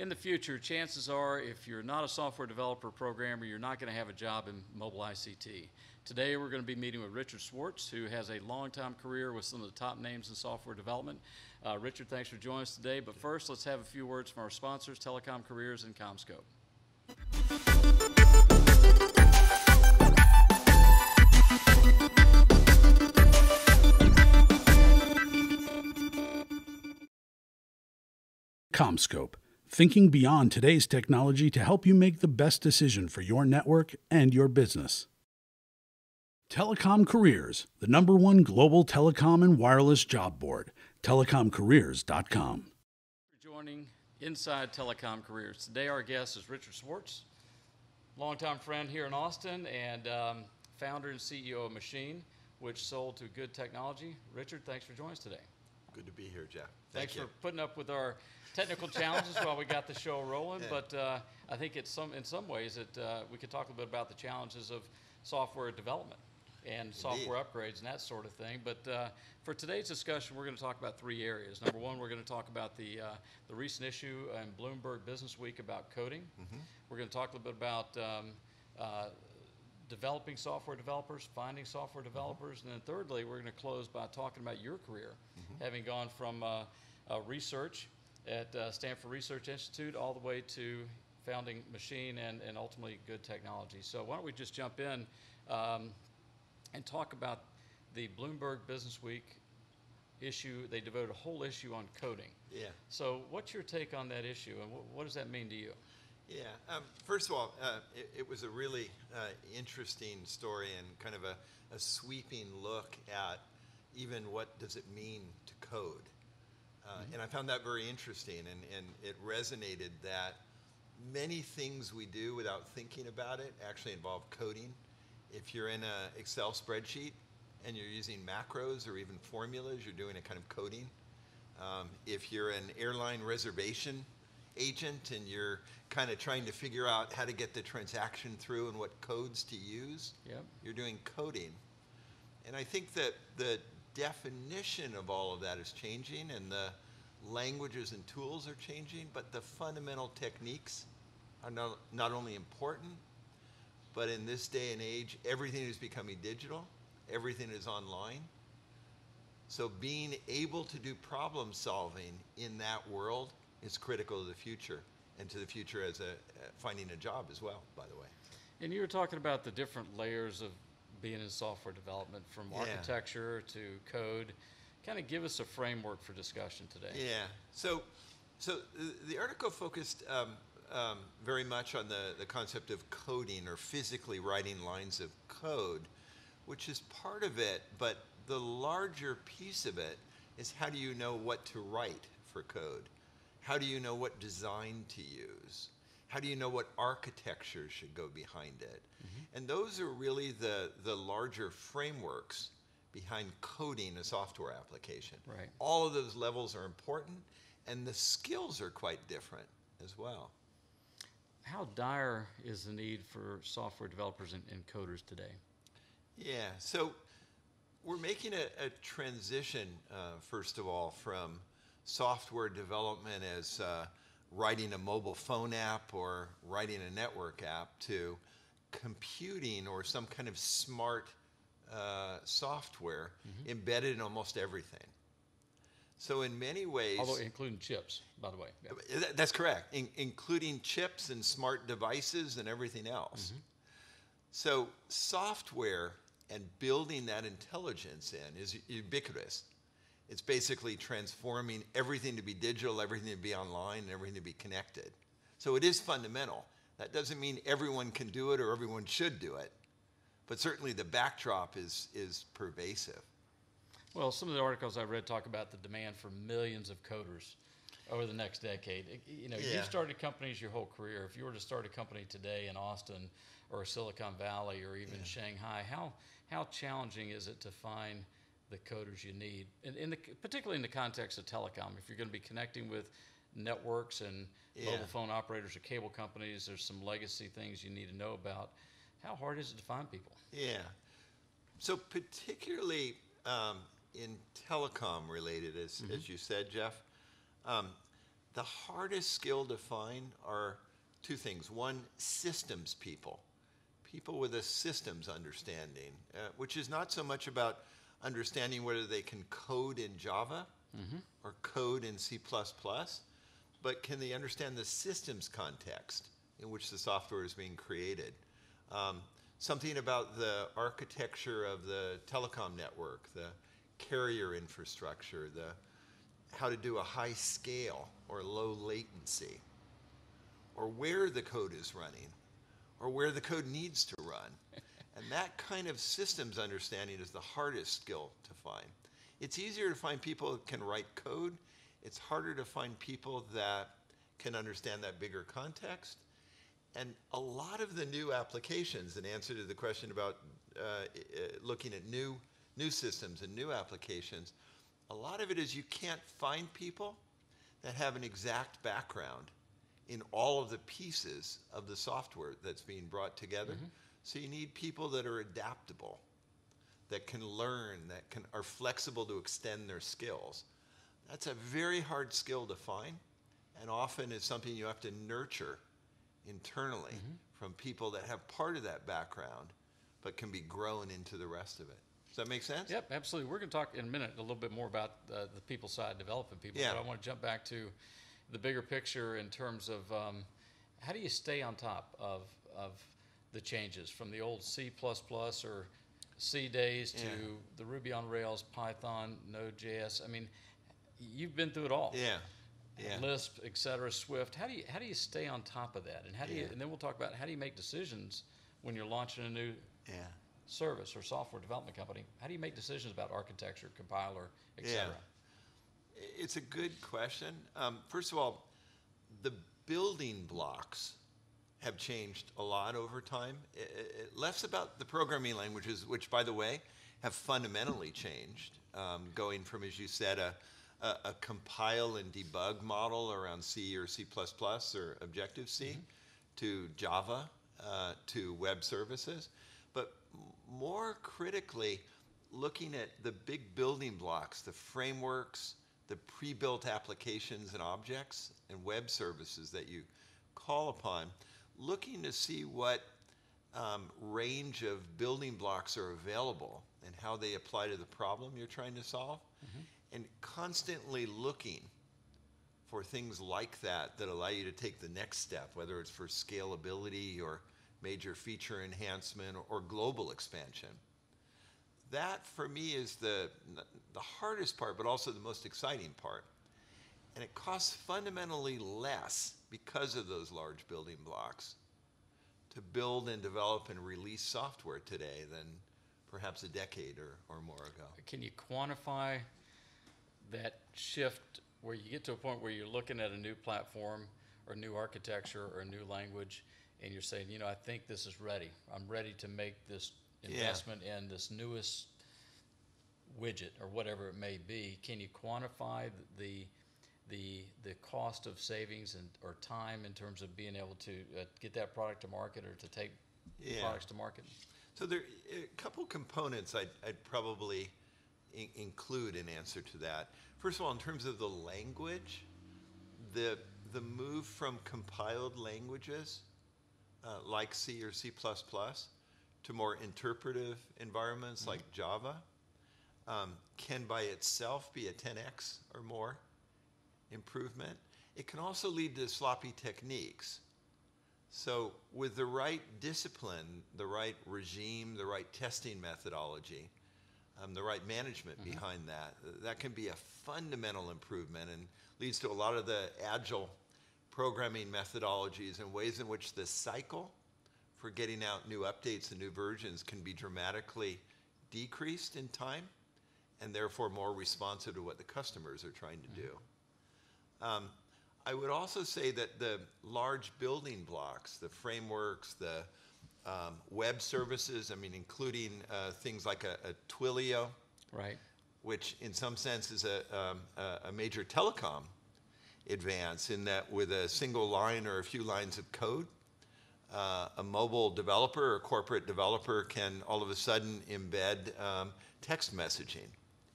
in the future, chances are if you're not a software developer programmer, you're not going to have a job in mobile ICT. Today we're going to be meeting with Richard Schwartz, who has a long-time career with some of the top names in software development. Richard, thanks for joining us today. But first, let's have a few words from our sponsors, Telecom Careers and CommScope. CommScope, thinking beyond today's technology to help you make the best decision for your network and your business. Telecom Careers, the #1 global telecom and wireless job board, telecomcareers.com. For joining Inside Telecom Careers. Today our guest is Richard Schwartz, longtime friend here in Austin and founder and CEO of Macheen, which sold to Good Technology. Richard, thanks for joining us today. Good to be here, Jeff. Thanks for putting up with our technical challenges while we got the show rolling. Yeah. But I think in some ways we could talk a bit about the challenges of software development and software upgrades and that sort of thing. But for today's discussion, we're going to talk about 3 areas. Number one, we're going to talk about the recent issue in Bloomberg Business Week about coding. Mm-hmm. We're going to talk a little bit about developing software developers, finding software developers, and then thirdly, we're going to close by talking about your career, having gone from research at Stanford Research Institute all the way to founding Macheen and ultimately Good Technology. So why don't we just jump in and talk about the Bloomberg Business Week issue. They devoted a whole issue on coding. Yeah. So what's your take on that issue, and what does that mean to you? Yeah. First of all, it was a really interesting story and kind of a sweeping look at even what does it mean to code. And I found that very interesting, and it resonated that many things we do without thinking about it actually involve coding. If you're in an Excel spreadsheet and you're using macros or even formulas, you're doing a kind of coding. If you're an airline reservation agent and you're kind of trying to figure out how to get the transaction through and what codes to use, you're doing coding. And I think that the definition of all of that is changing and the languages and tools are changing, but the fundamental techniques are not only important, but in this day and age, everything is becoming digital, everything is online. So being able to do problem solving in that world is critical to the future, and to the future as finding a job as well, by the way. And you were talking about the different layers of being in software development, from architecture to code. Kind of give us a framework for discussion today. Yeah. So the article focused very much on the concept of coding, or physically writing lines of code, which is part of it, but the larger piece of it is how do you know what to write for code? How do you know what design to use? How do you know what architecture should go behind it? Mm-hmm. And those are really the larger frameworks behind coding a software application. Right. All of those levels are important, and the skills are quite different as well. How dire is the need for software developers and coders today? Yeah, so we're making a transition, first of all, from software development as writing a mobile phone app or writing a network app to computing or some kind of smart software embedded in almost everything. So in many ways... Although including chips, by the way. Yeah. That's correct, including chips and smart devices and everything else. Mm-hmm. So software and building that intelligence in is ubiquitous. It's basically transforming everything to be digital, everything to be online, and everything to be connected. So it is fundamental. That doesn't mean everyone can do it or everyone should do it, but certainly the backdrop is pervasive. Well, some of the articles I read talk about the demand for millions of coders over the next decade. You know, you've started companies your whole career. If you were to start a company today in Austin or Silicon Valley or even Shanghai, how challenging is it to find the coders you need, particularly in the context of telecom? If you're going to be connecting with networks and mobile phone operators or cable companies, there's some legacy things you need to know about. How hard is it to find people? Yeah. So particularly in telecom related, as you said, Jeff, The hardest skill to find are two things. One, systems people. People with a systems understanding, which is not so much about understanding whether they can code in Java or code in C++, but can they understand the systems context in which the software is being created? Something about the architecture of the telecom network, the carrier infrastructure, how to do a high scale or low latency, or where the code is running, or where the code needs to run. And that kind of systems understanding is the hardest skill to find. It's easier to find people who can write code. It's harder to find people that can understand that bigger context. And a lot of the new applications, in answer to the question about looking at new systems and new applications, a lot of it is you can't find people that have an exact background in all of the pieces of the software that's being brought together. So you need people that are adaptable, that can learn, that are flexible to extend their skills. That's a very hard skill to find, and often is something you have to nurture internally from people that have part of that background, but can be grown into the rest of it. Does that make sense? Yep, absolutely. We're going to talk in a minute a little bit more about the people side, developing people. Yeah. But I want to jump back to the bigger picture in terms of how do you stay on top of the changes from the old C++ or C days to the Ruby on Rails, Python, Node.js. I mean, you've been through it all. Yeah. Lisp, et cetera, Swift. How do you stay on top of that? And how do you? And then we'll talk about how do you make decisions when you're launching a new service or software development company. How do you make decisions about architecture, compiler, et cetera? It's a good question. First of all, the building blocks have changed a lot over time. Less about the programming languages, which, by the way, have fundamentally changed, going from, as you said, a compile and debug model around C or C++ or Objective-C to Java, to web services. But more critically, looking at the big building blocks, the frameworks, the pre-built applications and objects and web services that you call upon, looking to see what range of building blocks are available and how they apply to the problem you're trying to solve, and constantly looking for things like that that allow you to take the next step, whether it's for scalability or major feature enhancement or global expansion. That, for me, is the hardest part, but also the most exciting part. And it costs fundamentally less because of those large building blocks to build and develop and release software today than perhaps a decade or more ago. Can you quantify that shift where you get to a point where you're looking at a new platform or new architecture or a new language and you're saying, I think this is ready. I'm ready to make this investment in this newest widget or whatever it may be. Can you quantify the cost of savings or time in terms of being able to get that product to market or to take products to market? So there are a couple components I'd probably include in answer to that. First of all, in terms of the language, the move from compiled languages like C or C++ to more interpretive environments like Java can by itself be a 10x or more improvement. It can also lead to sloppy techniques. So with the right discipline, the right regime, the right testing methodology, the right management behind that can be a fundamental improvement and leads to a lot of the agile programming methodologies and ways in which the cycle for getting out new updates and new versions can be dramatically decreased in time and therefore more responsive to what the customers are trying to do. I would also say that the large building blocks, the frameworks, the web services, including things like a Twilio, right, which in some sense is a major telecom advance in that with a single line or a few lines of code, a mobile developer or corporate developer can all of a sudden embed text messaging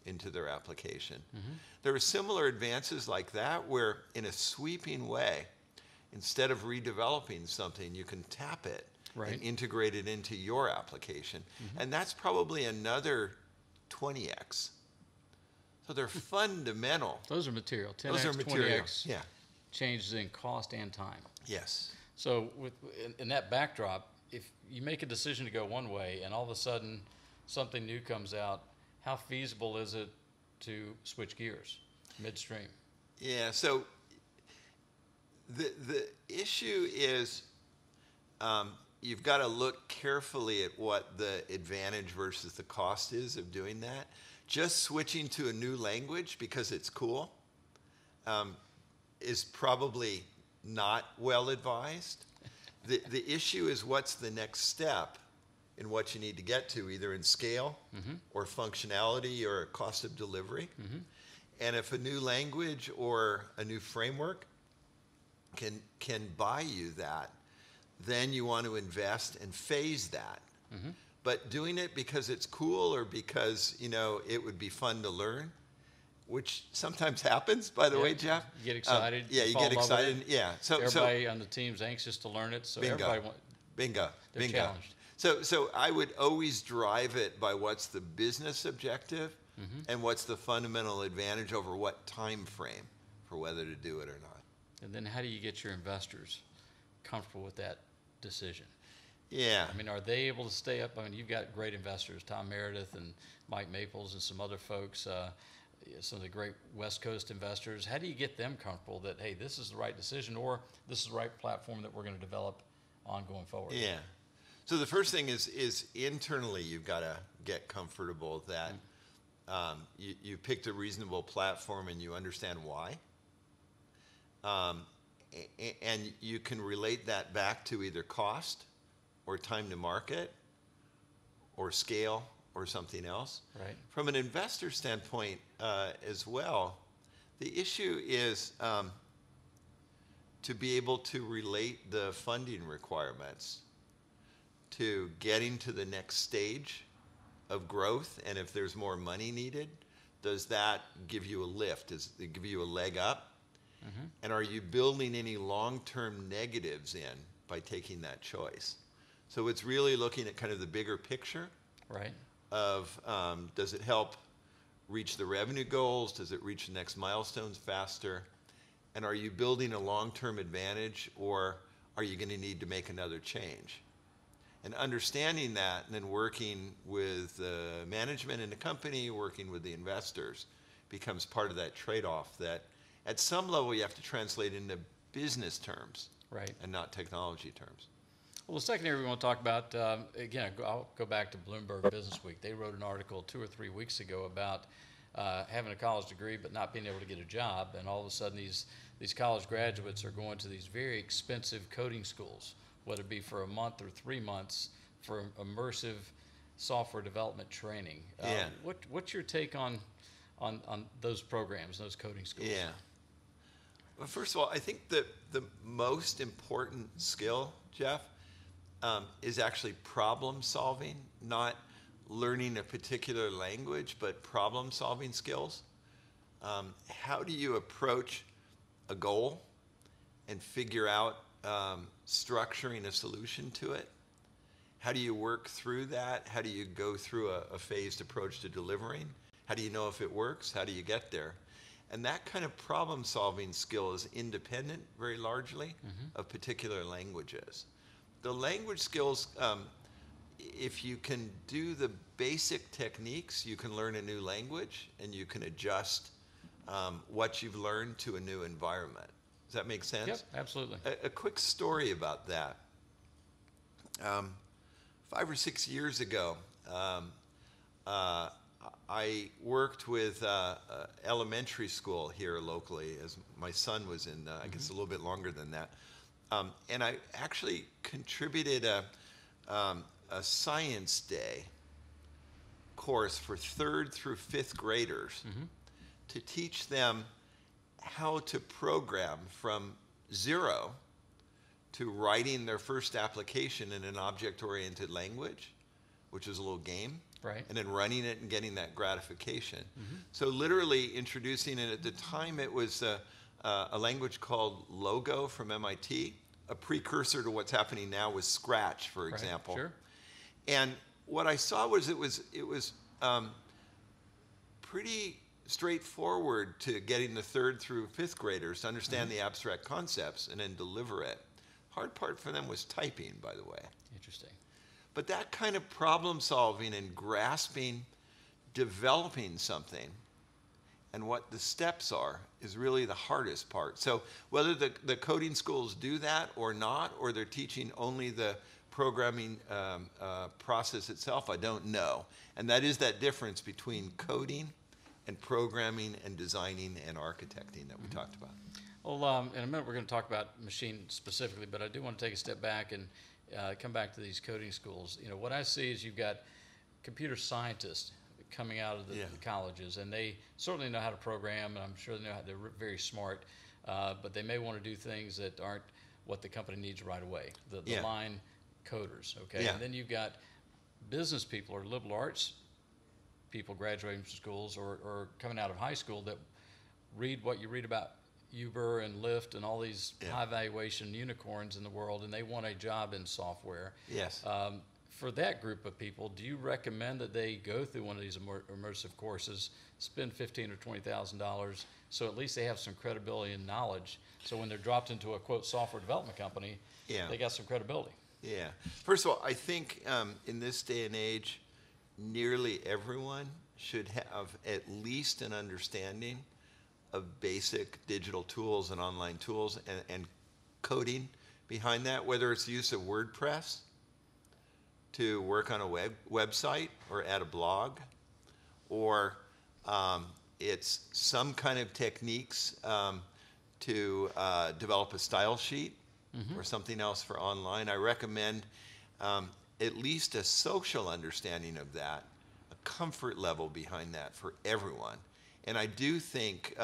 into their application. There are similar advances like that where in a sweeping way, instead of redeveloping something, you can tap it and integrate it into your application. And that's probably another 20x. So they're fundamental. Those are material. 10x, Those are material. 20x changes in cost and time. Yes. So in that backdrop, if you make a decision to go one way and all of a sudden something new comes out, how feasible is it to switch gears midstream? Yeah, so the issue is you've got to look carefully at what the advantage versus the cost is of doing that. Just switching to a new language because it's cool is probably not well advised. The issue is what's the next step in what you need to get to, either in scale or functionality or cost of delivery. And if a new language or a new framework can buy you that, then you want to invest and phase that. But doing it because it's cool or because, you know, it would be fun to learn, which sometimes happens, by the way, Jeff. You get excited. Yeah, you get excited. Yeah. So everybody on the team's anxious to learn it. So everybody bingo. challenged. So I would always drive it by what's the business objective and what's the fundamental advantage over what time frame for whether to do it or not. And then how do you get your investors comfortable with that decision? Yeah. I mean, are they able to stay up? I mean, you've got great investors, Tom Meredith and Mike Maples and some other folks, some of the great West Coast investors. How do you get them comfortable that, hey, this is the right decision or this is the right platform that we're going to develop on going forward? Yeah. So the first thing is internally you've got to get comfortable that you picked a reasonable platform and you understand why. And you can relate that back to either cost or time to market or scale or something else. Right. From an investor standpoint as well, the issue is to be able to relate the funding requirements to getting to the next stage of growth, and if there's more money needed, does that give you a lift? Does it give you a leg up? And are you building any long-term negatives in by taking that choice? So it's really looking at kind of the bigger picture of does it help reach the revenue goals? Does it reach the next milestones faster? And are you building a long-term advantage, or are you going to need to make another change? And understanding that and then working with the management in the company, working with the investors becomes part of that trade-off that at some level you have to translate into business terms and not technology terms. Well, the second area we want to talk about, again, I'll go back to Bloomberg Business Week. They wrote an article 2 or 3 weeks ago about having a college degree but not being able to get a job, and all of a sudden these college graduates are going to these very expensive coding schools, whether it be for a month or 3 months for immersive software development training. What's your take on those programs, those coding schools? Yeah. Well, first of all, I think that the most important skill, Jeff, is actually problem solving, not learning a particular language, but problem solving skills. How do you approach a goal and figure out structuring a solution to it? How do you work through that? How do you go through a phased approach to delivering? How do you know if it works? How do you get there? And that kind of problem-solving skill is independent, very largely, of particular languages. The language skills, if you can do the basic techniques, you can learn a new language, and you can adjust what you've learned to a new environment. Does that make sense? Yep, absolutely. A quick story about that. 5 or 6 years ago, I worked with elementary school here locally, as my son was in, I guess, a little bit longer than that. And I actually contributed a science day course for 3rd through 5th graders to teach them how to program from zero to writing their first application in an object-oriented language, which is a little game. Right. And then running it and getting that gratification. So literally introducing it, at the time it was a language called Logo from MIT. A precursor to what's happening now was Scratch, for example. Sure. And what I saw was it was pretty straightforward to getting the 3rd through 5th graders to understand the abstract concepts and then deliver it. Hard part for them was typing, by the way. Interesting. But that kind of problem solving and grasping, developing something, and what the steps are is really the hardest part. So whether the coding schools do that or not, or they're teaching only the programming process itself, I don't know. And that is that difference between coding and programming and designing and architecting that we talked about. Well, in a minute we're going to talk about Macheen specifically, but I do want to take a step back and come back to these coding schools. You know, what I see is you've got computer scientists coming out of the colleges, and they certainly know how to program, and I'm sure they're very smart, but they may want to do things that aren't what the company needs right away. The line coders, okay? And then you've got business people or liberal arts people graduating from schools or coming out of high school that read what you read about Uber and Lyft and all these high valuation unicorns in the world, and they want a job in software. Yes. For that group of people, do you recommend that they go through one of these immersive courses, spend $15,000 or $20,000, so at least they have some credibility and knowledge, so when they're dropped into a, quote, software development company, they got some credibility? Yeah. First of all, I think in this day and age, nearly everyone should have at least an understanding of basic digital tools and online tools and coding behind that, whether it's the use of WordPress to work on a website or add a blog, or it's some kind of techniques to develop a style sheet or something else for online. I recommend at least a social understanding of that, a comfort level behind that for everyone. And I do think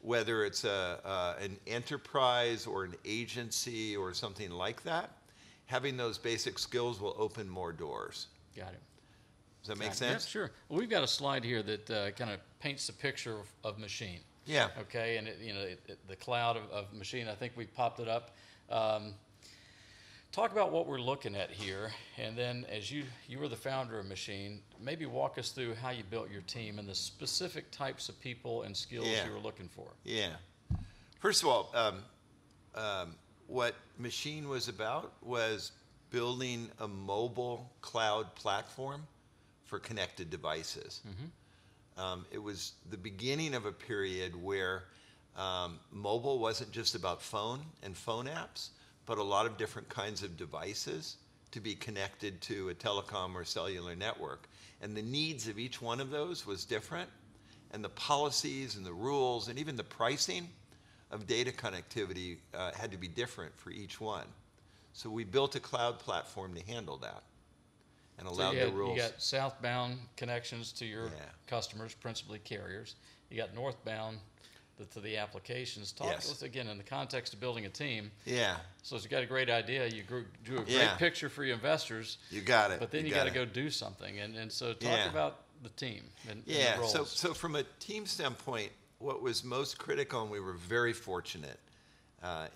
whether it's an enterprise or an agency or something like that, having those basic skills will open more doors. Got it. Does that make sense? Yeah, sure. Well, we've got a slide here that kind of paints the picture of Macheen. Yeah. Okay, and the cloud of Macheen, I think we popped it up. Talk about what we're looking at here, and then as you were the founder of Macheen, maybe walk us through how you built your team and the specific types of people and skills you were looking for. Yeah. First of all, what Macheen was about was building a mobile cloud platform for connected devices. It was the beginning of a period where mobile wasn't just about phone and phone apps, but a lot of different kinds of devices to be connected to a telecom or cellular network. And the needs of each one of those was different, and the policies and the rules and even the pricing of data connectivity had to be different for each one. So we built a cloud platform to handle that and allowed the rules. You got southbound connections to your customers, principally carriers. You got northbound to the applications. Talk to us again in the context of building a team. Yeah. So if you got a great idea, you drew a great picture for your investors. You got it. But then you got to go do something. And so talk about the team and the roles. So from a team standpoint, what was most critical, and we were very fortunate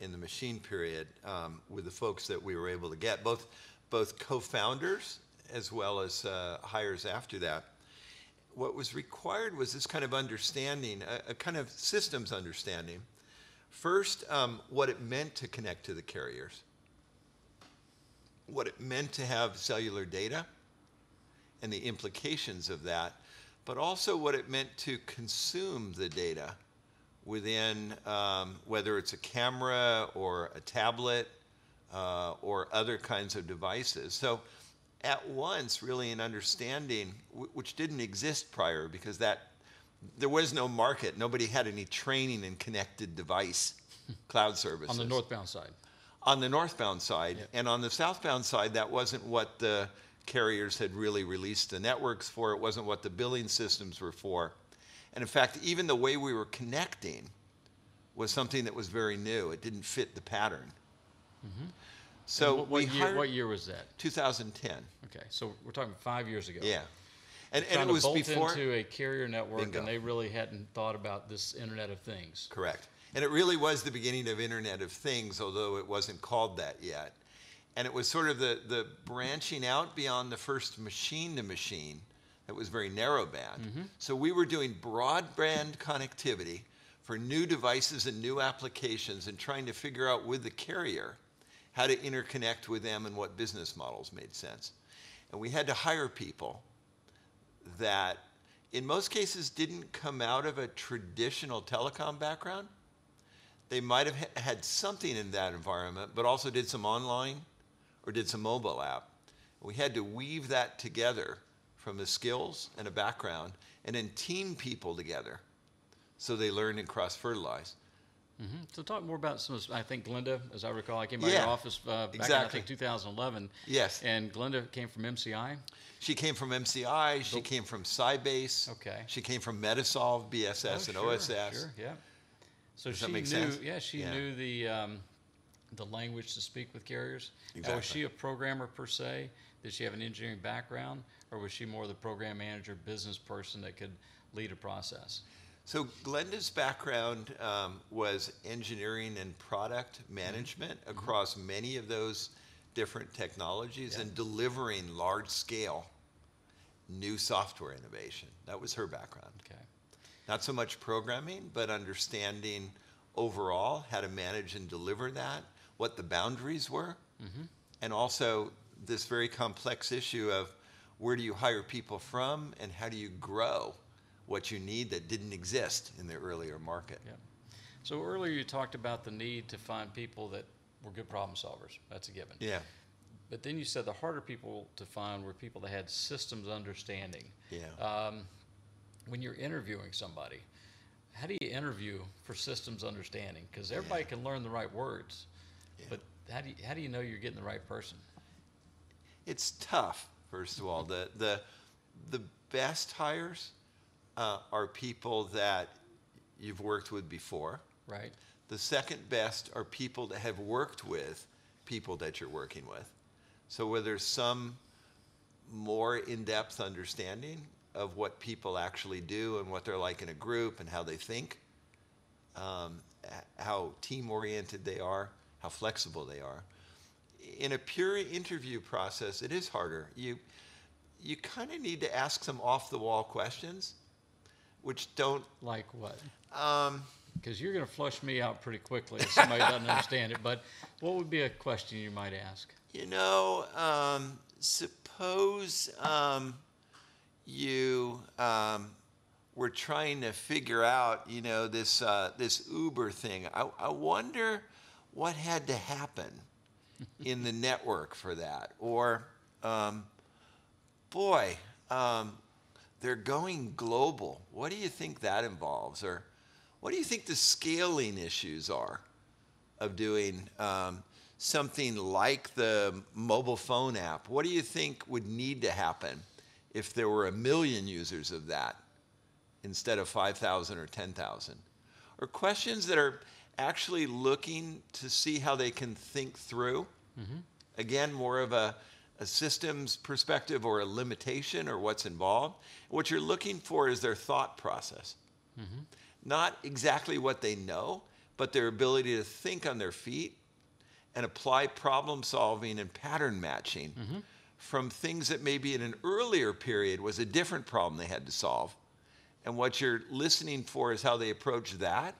in the Macheen period with the folks that we were able to get, both co-founders as well as hires after that. What was required was this kind of understanding, a kind of systems understanding. First, what it meant to connect to the carriers, what it meant to have cellular data and the implications of that, but also what it meant to consume the data within, whether it's a camera or a tablet or other kinds of devices. So at once, really an understanding, which didn't exist prior because there was no market. Nobody had any training in connected device cloud services. On the northbound side. On the northbound side. Yep. And on the southbound side, that wasn't what the carriers had really released the networks for. It wasn't what the billing systems were for. And in fact, even the way we were connecting was something that was very new. It didn't fit the pattern. So what year was that? 2010. Okay, so we're talking 5 years ago. Yeah. And trying it was to bolt before into a carrier network, Bingo. and they really hadn't thought about this Internet of Things. Correct. And it really was the beginning of Internet of Things, although it wasn't called that yet. And it was sort of the branching out beyond the first machine to machine that was very narrow band. So we were doing broadband connectivity for new devices and new applications and trying to figure out with the carrier how to interconnect with them and what business models made sense. And we had to hire people that in most cases didn't come out of a traditional telecom background. They might have had something in that environment, but also did some online or did some mobile app. We had to weave that together from the skills and a background and then team people together so they learn and cross-fertilize. So talk more about some of, I think Glenda, as I recall, I came by your office back in, I think, 2011. Yes. And Glenda came from MCI? She came from MCI. She came from Sybase. Okay. She came from Metasolv, BSS, and OSS. Sure, yeah. So Does she that make knew, sense? yeah, she knew the language to speak with carriers. Exactly. Now, was she a programmer per se? Did she have an engineering background, or was she more the program manager, business person that could lead a process? So Glenda's background was engineering and product management across many of those different technologies and delivering large-scale new software innovation. That was her background. Okay. Not so much programming, but understanding overall how to manage and deliver that, what the boundaries were, and also this very complex issue of where do you hire people from and how do you grow what you need that didn't exist in the earlier market. Yeah. So earlier you talked about the need to find people that were good problem solvers. That's a given. Yeah. But then you said the harder people to find were people that had systems understanding. Yeah. When you're interviewing somebody, how do you interview for systems understanding? Because everybody can learn the right words, but how do you know you're getting the right person? It's tough, first of all. The best hires are people that you've worked with before. Right. The second best are people that have worked with people that you're working with. So where there's some more in-depth understanding of what people actually do and what they're like in a group and how they think, how team-oriented they are, how flexible they are. In a pure interview process, it is harder. You kind of need to ask some off-the-wall questions, which don't... Like what? Because you're going to flush me out pretty quickly if somebody doesn't understand it. But what would be a question you might ask? You know, suppose you were trying to figure out, you know, this Uber thing. I wonder what had to happen in the network for that. Or, boy, they're going global. What do you think that involves? Or what do you think the scaling issues are of doing something like the mobile phone app? What do you think would need to happen if there were 1 million users of that instead of 5,000 or 10,000? Or questions that are actually looking to see how they can think through. Again, more of a systems perspective or a limitation or what's involved. What you're looking for is their thought process. Not exactly what they know, but their ability to think on their feet and apply problem solving and pattern matching from things that maybe in an earlier period was a different problem they had to solve. And what you're listening for is how they approach that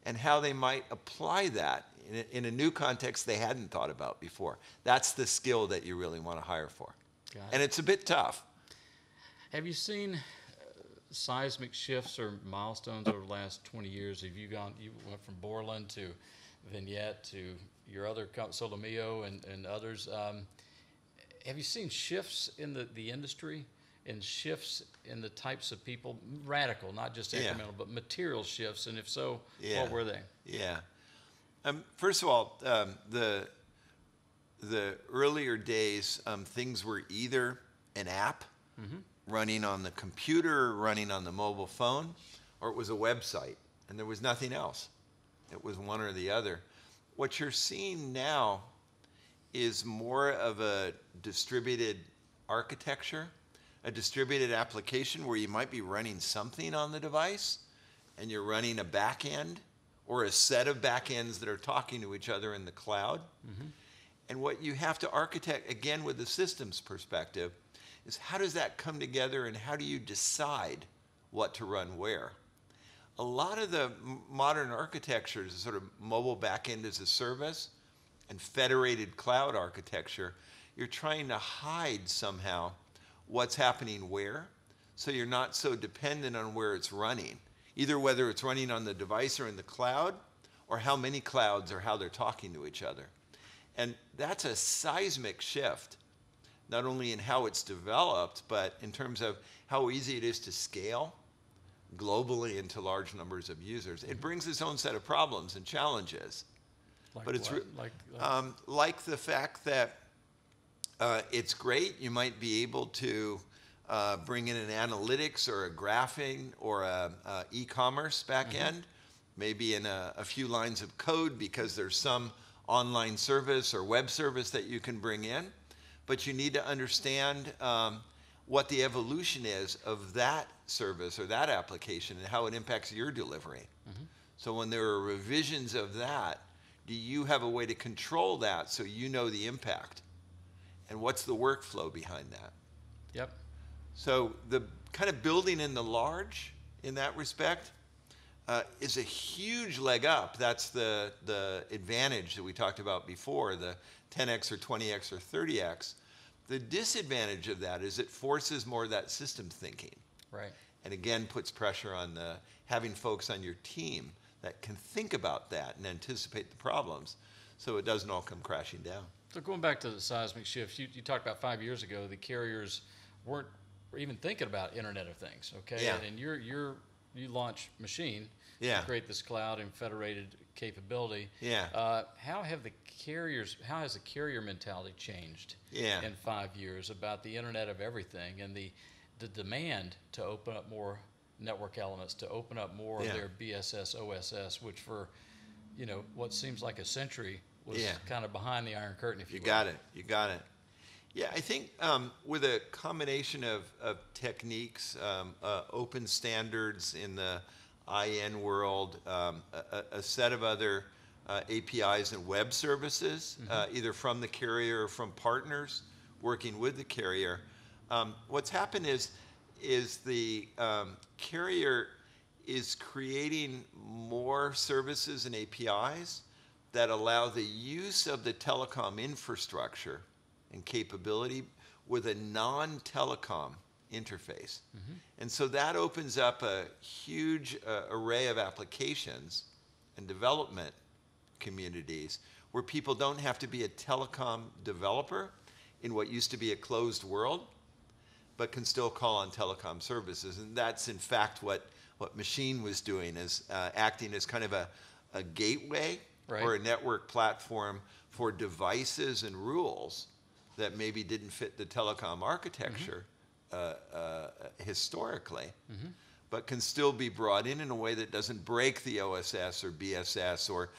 and how they might apply that in a new context they hadn't thought about before. That's the skill that you really want to hire for. And it's a bit tough. Have you seen seismic shifts or milestones over the last 20 years? Have you went from Borland to Vignette to your other Solomio and others. Have you seen shifts in the industry and shifts in the types of people, radical, not just incremental, but material shifts? And if so, what were they? Yeah. First of all, the earlier days, things were either an app running on the computer, running on the mobile phone, or it was a website, and there was nothing else. It was one or the other. What you're seeing now is more of a distributed architecture a distributed application where you might be running something on the device and you're running a back end or a set of back ends that are talking to each other in the cloud. And what you have to architect, again with the systems perspective, is how does that come together and how do you decide what to run where? A lot of the modern architectures, sort of mobile backend as a service and federated cloud architecture, you're trying to hide somehow what's happening where, so you're not so dependent on where it's running, either whether it's running on the device or in the cloud, or how many clouds or how they're talking to each other. And that's a seismic shift, not only in how it's developed, but in terms of how easy it is to scale globally into large numbers of users. It brings its own set of problems and challenges. But it's like the fact that it's great. You might be able to bring in an analytics or a graphing or a e-commerce backend, maybe in a few lines of code because there's some online service or web service that you can bring in. But you need to understand what the evolution is of that service or that application and how it impacts your delivery. So when there are revisions of that, do you have a way to control that so you know the impact? And what's the workflow behind that? Yep. So the kind of building in the large in that respect is a huge leg up. That's the advantage that we talked about before, the 10x or 20x or 30x. The disadvantage of that is it forces more of that system thinking. Right. And again, puts pressure on having folks on your team that can think about that and anticipate the problems so it doesn't all come crashing down. So going back to the seismic shift, you talked about 5 years ago, the carriers weren't even thinking about Internet of Things, okay? Yeah. And you launched Macheen to create this cloud and federated capability. Yeah. How has the carrier mentality changed in 5 years about the Internet of Everything and the demand to open up more network elements, to open up more of their BSS, OSS, which for what seems like a century was kind of behind the Iron Curtain, if you will. You got it. Yeah, I think with a combination of techniques, open standards in the IN world, a set of other APIs and web services, either from the carrier or from partners working with the carrier. What's happened is the carrier is creating more services and APIs that allow the use of the telecom infrastructure and capability with a non-telecom interface. And so that opens up a huge array of applications and development communities where people don't have to be a telecom developer in what used to be a closed world, but can still call on telecom services. And that's in fact what Macheen was doing, is acting as kind of a gateway or a network platform for devices and rules that maybe didn't fit the telecom architecture historically, but can still be brought in a way that doesn't break the OSS or BSS or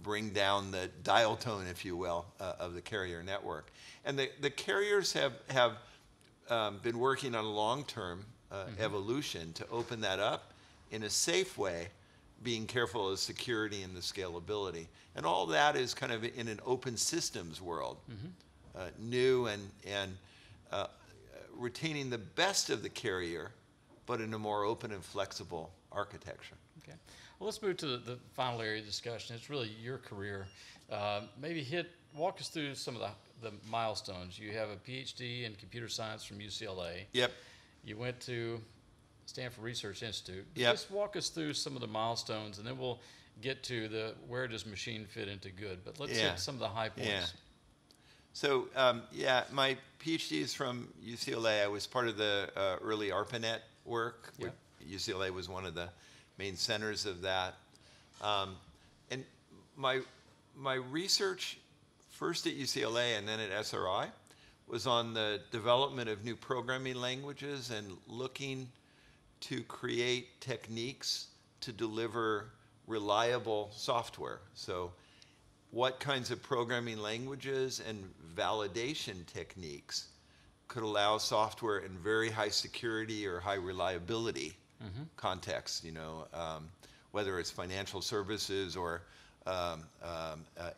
bring down the dial tone, if you will, of the carrier network. And the carriers have been working on a long-term evolution to open that up in a safe way, being careful of security and the scalability. And all that is kind of in an open systems world, new and retaining the best of the carrier, but in a more open and flexible architecture. Okay. Well, let's move to the final area of discussion. It's really your career. Maybe walk us through some of the milestones. You have a PhD in computer science from UCLA. Yep. You went to Stanford Research Institute. Yep. Just walk us through some of the milestones, and then we'll get to where does Macheen fit into good. But let's hit some of the high points. Yeah. So, my PhD is from UCLA. I was part of the early ARPANET work. Yep. UCLA was one of the main centers of that. And my research, first at UCLA and then at SRI, was on the development of new programming languages and looking to create techniques to deliver reliable software. So what kinds of programming languages and validation techniques could allow software in very high security or high reliability contexts, whether it's financial services or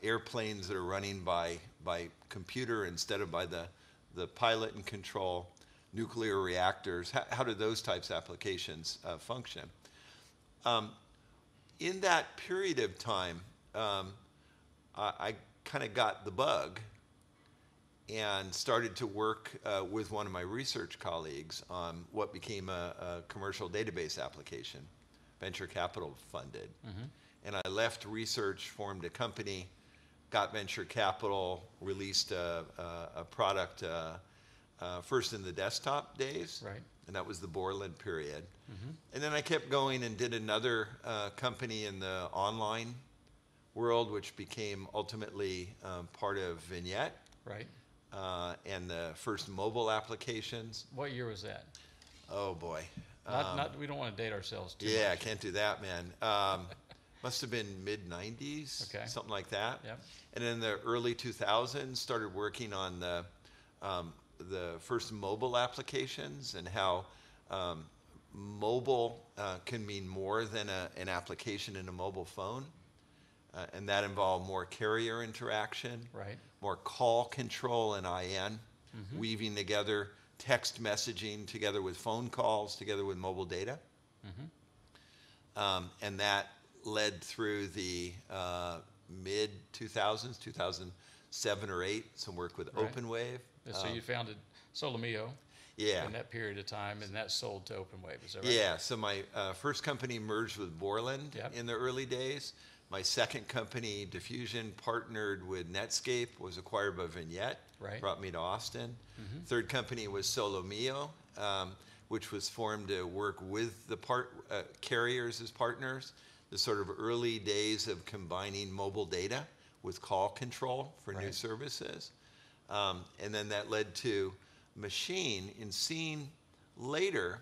airplanes that are running by computer instead of by the pilot and control, nuclear reactors. How do those types of applications function? In that period of time, I kind of got the bug and started to work with one of my research colleagues on what became a commercial database application, venture capital funded. And I left research, formed a company, got venture capital, released a product first in the desktop days, Right. and that was the Borland period. And then I kept going and did another company in the online world, which became ultimately part of Vignette. Right. And the first mobile applications. What year was that? Oh boy. We don't want to date ourselves too Yeah, I much. can't do that, man. Must have been mid-90s, Okay. something like that. Yep. And in the early 2000s, started working on the first mobile applications and how mobile can mean more than an application in a mobile phone. And that involved more carrier interaction, Right. more call control and IN, weaving together text messaging together with phone calls, together with mobile data. And that led through the mid-2000s, 2007 or 8, some work with Right. OpenWave. So you founded Solomio Yeah. in that period of time, and that sold to OpenWave. Is that right? Yeah, so my first company merged with Borland Yep. in the early days. My second company, Diffusion, partnered with Netscape, was acquired by Vignette, Right. brought me to Austin. Third company was Solomio, which was formed to work with the carriers as partners, the sort of early days of combining mobile data with call control for new Right. services. And then that led to Macheen. In seeing later,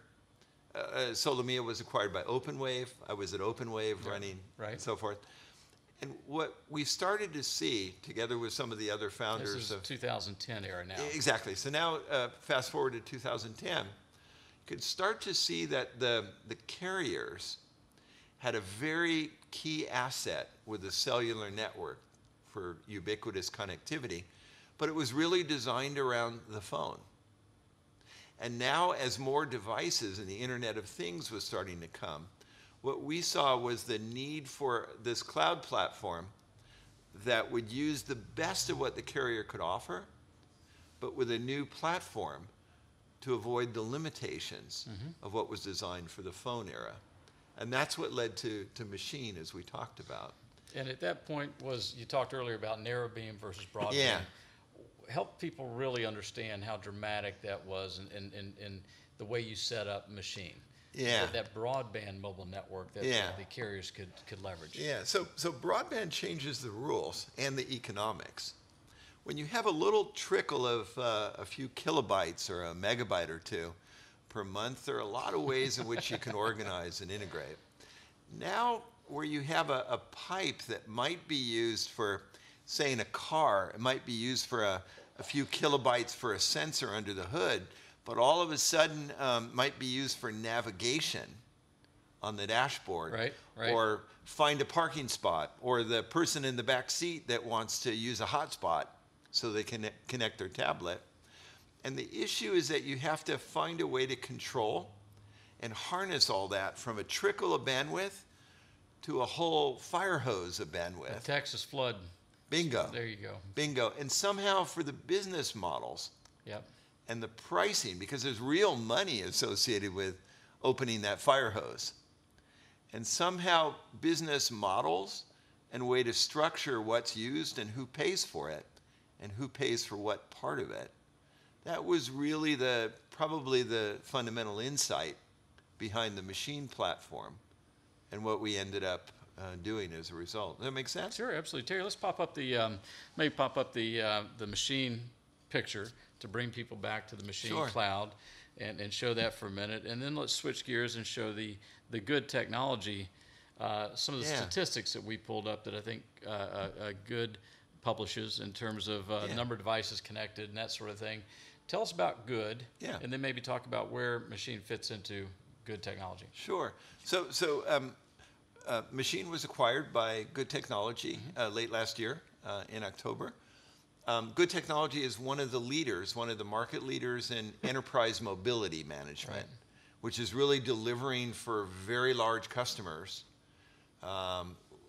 Solomio was acquired by OpenWave. I was at OpenWave running Right. and so forth. And what we started to see, together with some of the other founders This is of 2010 era now. Exactly. So now, fast forward to 2010, you could start to see that the carriers had a very key asset with the cellular network for ubiquitous connectivity, but it was really designed around the phone. And now, as more devices and the Internet of Things was starting to come, what we saw was the need for this cloud platform that would use the best of what the carrier could offer, but with a new platform to avoid the limitations of what was designed for the phone era. And that's what led to Macheen, as we talked about. And at that point you talked earlier about narrow beam versus broadband. Yeah. Help people really understand how dramatic that was in the way you set up Macheen. Yeah. That broadband mobile network that Yeah. the carriers could leverage. Yeah, so broadband changes the rules and the economics. When you have a little trickle of a few kilobytes or a megabyte or two per month, there are a lot of ways in which you can organize and integrate. Now, where you have a pipe that might be used for, say, in a car, it might be used for a few kilobytes for a sensor under the hood, but all of a sudden might be used for navigation on the dashboard, Right. or find a parking spot, or the person in the back seat that wants to use a hotspot so they can connect their tablet. And the issue is that you have to find a way to control and harness all that from a trickle of bandwidth to a whole fire hose of bandwidth. The Texas flood. Bingo. There you go. Bingo. And somehow for the business models Yep. and the pricing, because there's real money associated with opening that fire hose. And somehow business models and way to structure what's used and who pays for it and who pays for what part of it. That was really probably the fundamental insight behind the Macheen platform and what we ended up doing as a result. Does that make sense? Sure, absolutely. Terry, let's pop up the the Macheen picture to bring people back to the Macheen Sure. cloud and show that for a minute. And then let's switch gears and show the good technology, some of the Yeah. statistics that we pulled up that I think good publishes in terms of Yeah. number of devices connected and that sort of thing. Tell us about Good, Yeah. and then maybe talk about where Macheen fits into Good technology. Sure. So Macheen was acquired by Good Technology late last year in October. Good Technology is one of the leaders, one of the market leaders in enterprise mobility management, which is really delivering for very large customers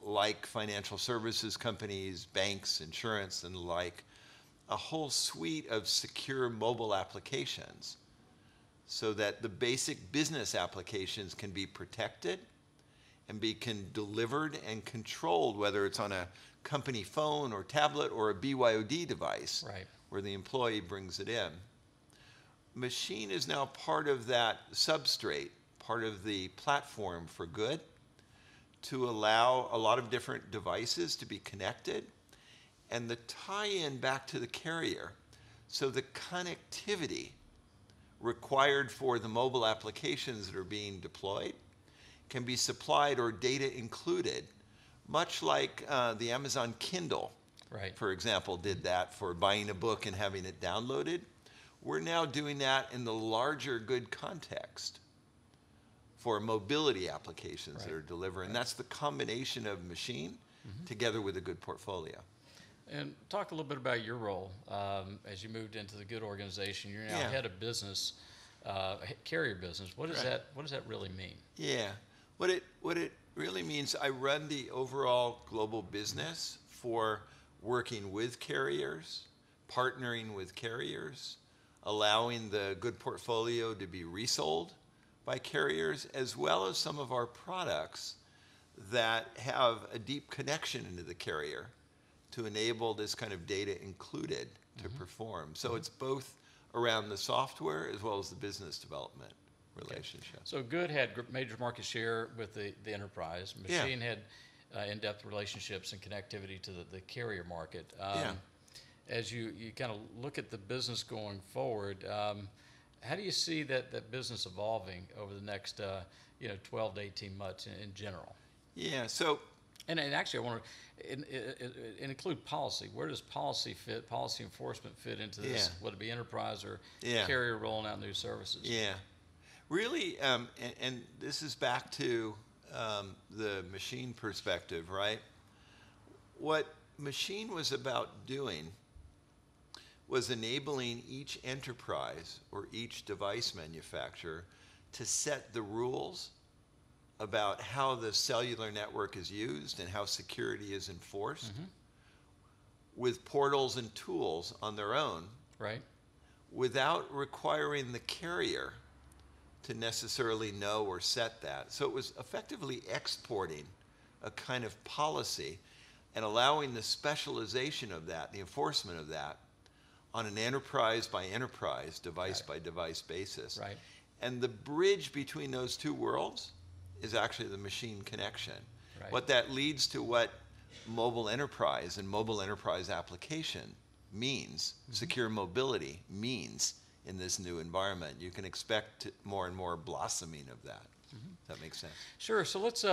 like financial services companies, banks, insurance, and the like, a whole suite of secure mobile applications so that the basic business applications can be protected and be delivered and controlled, whether it's on a company phone or tablet or a BYOD device, where the employee brings it in. Macheen is now part of that substrate, part of the platform for Good, to allow a lot of different devices to be connected, and the tie-in back to the carrier, so the connectivity required for the mobile applications that are being deployed can be supplied or data included, much like the Amazon Kindle, for example, did that for buying a book and having it downloaded. We're now doing that in the larger Good context for mobility applications that are delivered. And that's the combination of Macheen together with a Good portfolio. And talk a little bit about your role as you moved into the Good organization. You're now head of business, carrier business. What does that really mean? Yeah, what it really means, I run the overall global business for working with carriers, partnering with carriers, allowing the Good portfolio to be resold by carriers, as well as some of our products that have a deep connection into the carrier to enable this kind of data included to perform. So it's both around the software as well as the business development relationship. So Good had major market share with the enterprise. Macheen had in-depth relationships and connectivity to the carrier market. As you kind of look at the business going forward, how do you see that business evolving over the next 12 to 18 months in general? Yeah, so... And actually, I want to include policy. Where does policy fit, policy enforcement fit into this, whether it be enterprise or carrier rolling out new services? Yeah. Really, and this is back to the Macheen perspective, right? What Macheen was about doing was enabling each enterprise or each device manufacturer to set the rules about how the cellular network is used and how security is enforced with portals and tools on their own, without requiring the carrier to necessarily know or set that. So it was effectively exporting a kind of policy and allowing the specialization of that, the enforcement of that, on an enterprise by enterprise, device by device basis. And the bridge between those two worlds is actually the Macheen connection. What that leads to what mobile enterprise and mobile enterprise application means, secure mobility means in this new environment. You can expect more and more blossoming of that. Does that make sense? Sure. So let's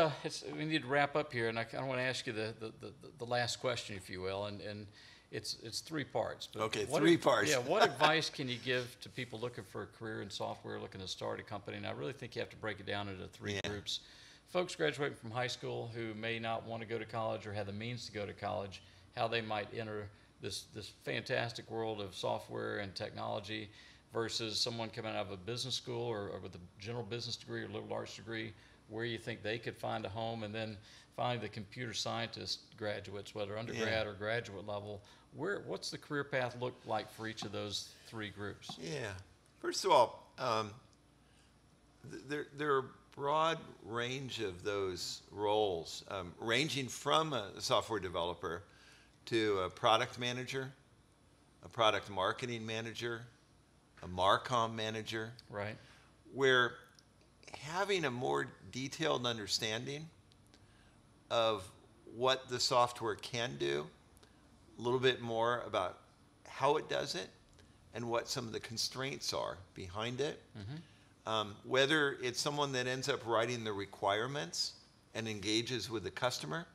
we need to wrap up here, and I kind of want to ask you the last question, if you will, and it's three parts. But three parts. Yeah. What advice can you give to people looking for a career in software, looking to start a company? And I really think you have to break it down into three groups. Folks graduating from high school who may not want to go to college or have the means to go to college, how they might enter this fantastic world of software and technology, versus someone coming out of a business school or with a general business degree or liberal arts degree, where you think they could find a home. And then finally the computer scientist graduates, whether undergrad or graduate level, what's the career path look like for each of those three groups? Yeah. First of all, there are a broad range of those roles, ranging from a software developer to a product manager, a product marketing manager, a Marcom manager, where having a more detailed understanding of what the software can do, a little bit more about how it does it, and what some of the constraints are behind it. Whether it's someone that ends up writing the requirements and engages with the customer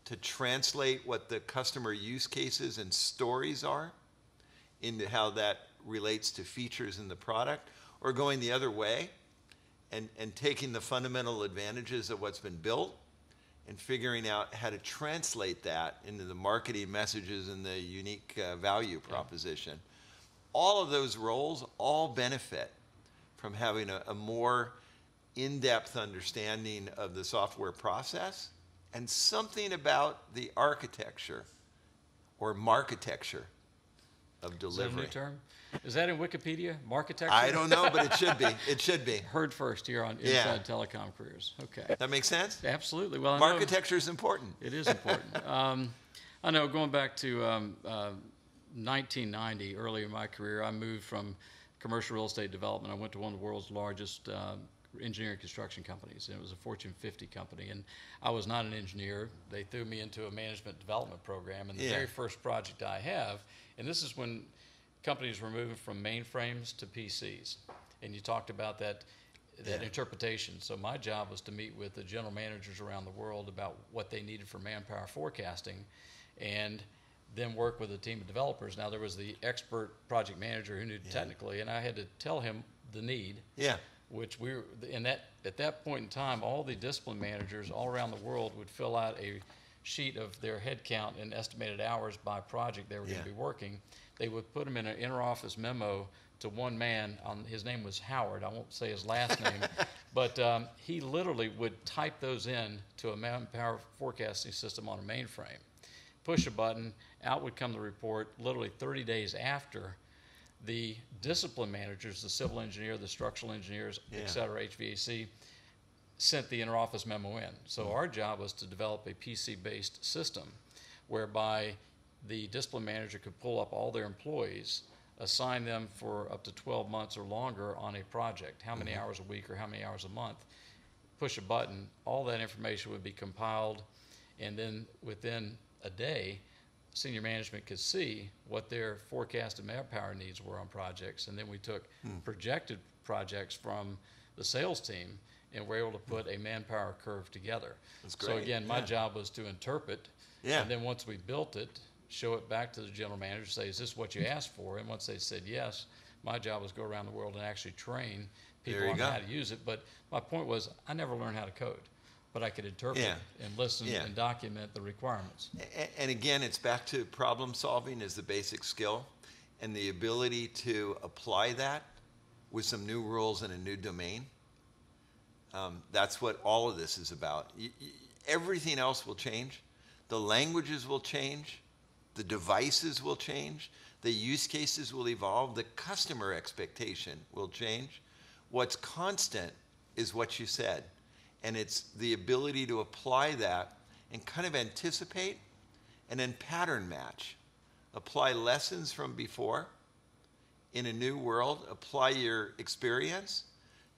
to translate what the customer use cases and stories are into how that relates to features in the product, or going the other way and taking the fundamental advantages of what's been built and figuring out how to translate that into the marketing messages and the unique value proposition. All of those roles all benefit from having a more in-depth understanding of the software process and something about the architecture or marketecture of delivery. Is that a new term? Is that in Wikipedia? Marketecture? I don't know, but it should be. It should be. Heard first here on Inside Telecom Careers. Okay. That makes sense? Absolutely. Well, marketecture is important. It is important. I know going back to 1990, early in my career, I moved from commercial real estate development. I went to one of the world's largest engineering construction companies, and it was a Fortune 50 company. And I was not an engineer. They threw me into a management development program. And the very first project I have, and this is when companies were moving from mainframes to PCs, and you talked about that interpretation. So my job was to meet with the general managers around the world about what they needed for manpower forecasting, and then work with a team of developers. Now there was the expert project manager who knew technically, and I had to tell him the need. Which we were at that point in time, all the discipline managers all around the world would fill out a sheet of their head count and estimated hours by project they were going to be working. They would put them in an inter-office memo to one man. His name was Howard. I won't say his last name, but he literally would type those in to a manpower forecasting system on a mainframe. Push a button, out would come the report. Literally 30 days after, the discipline managers, the civil engineer, the structural engineers, et cetera, HVAC, sent the inter-office memo in. So our job was to develop a PC-based system whereby the discipline manager could pull up all their employees, assign them for up to 12 months or longer on a project, how many hours a week or how many hours a month, push a button, all that information would be compiled, and then within a day, senior management could see what their forecasted manpower needs were on projects, and then we took projected projects from the sales team and were able to put a manpower curve together. That's great. So again, my job was to interpret, and then once we built it, show it back to the general manager, say, is this what you asked for? And once they said yes, my job was to go around the world and actually train people on how to use it. But my point was, I never learned how to code, but I could interpret and listen and document the requirements. And again, it's back to problem solving as the basic skill, and the ability to apply that with some new rules in a new domain. That's what all of this is about. Everything else will change. The languages will change. The devices will change. The use cases will evolve. The customer expectation will change. What's constant is what you said. And it's the ability to apply that and kind of anticipate and then pattern match. Apply lessons from before in a new world. Apply your experience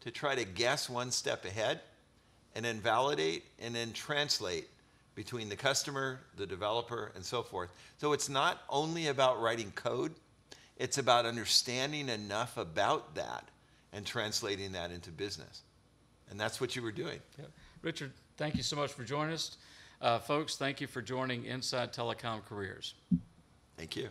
to try to guess one step ahead, and then validate and then translate between the customer, the developer, and so forth. So it's not only about writing code, it's about understanding enough about that and translating that into business. And that's what you were doing. Yep. Richard, thank you so much for joining us. Folks, thank you for joining Inside Telecom Careers. Thank you.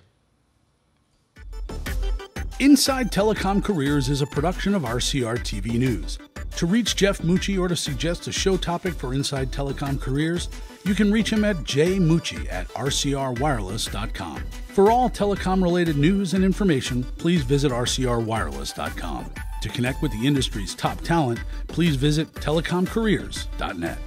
Inside Telecom Careers is a production of RCR TV News. To reach Jeff Mucci or to suggest a show topic for Inside Telecom Careers, you can reach him at jmucci@rcrwireless.com. For all telecom-related news and information, please visit rcrwireless.com. To connect with the industry's top talent, please visit telecomcareers.net.